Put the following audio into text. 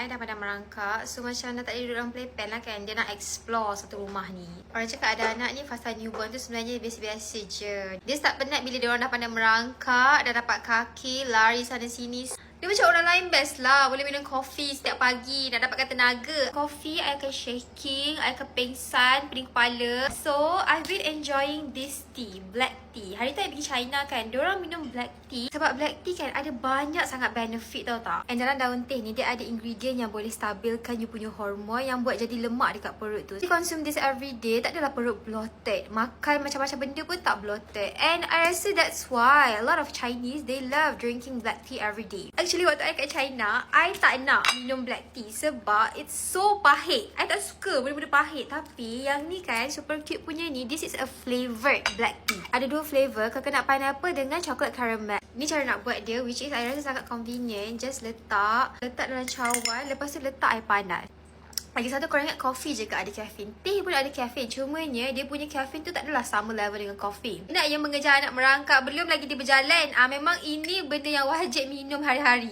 I dah pandai merangkak. So macam dah tak ada duduk dalam playpen lah kan. Dia nak explore satu rumah ni. Orang cakap ada anak ni fasa newborn tu sebenarnya biasa-biasa je. Dia start penat bila dia orang dah pandai merangkak, dah dapat kaki, lari sana sini. Dia macam orang lain best lah. Boleh minum kopi setiap pagi. Nak dapatkan tenaga. Kopi, I akan shaking. I akan pengsan, pening kepala. So, I've been enjoying this tea. Black tea. Hari tu I pergi China kan. Diorang minum black tea. Sebab black tea kan ada banyak sangat benefit tau tak. And dalam daun teh ni, dia ada ingredient yang boleh stabilkan you punya hormon. Yang buat jadi lemak dekat perut tu. If you consume this every day, tak adalah perut bloated. Makan macam-macam benda pun tak bloated. And I rasa that's why a lot of Chinese, they love drinking black tea every day. Actually, waktu I kat China, I tak nak minum black tea sebab it's so pahit. I tak suka benda-benda pahit. Tapi yang ni kan, super cute punya ni, this is a flavoured black tea. Ada dua flavour, kakak nak pineapple dengan chocolate caramel. Ni cara nak buat dia, which is I rasa sangat convenient. Just letak dalam cawan, lepas tu letak air panas. Lagi satu, korang ingat coffee je ke ada caffeine? Teh pun ada caffeine. Cumanya dia punya caffeine tu tak adalah sama level dengan coffee. Nak yang mengejar anak merangkak belum lagi dia berjalan. Memang ini benda yang wajib minum hari-hari.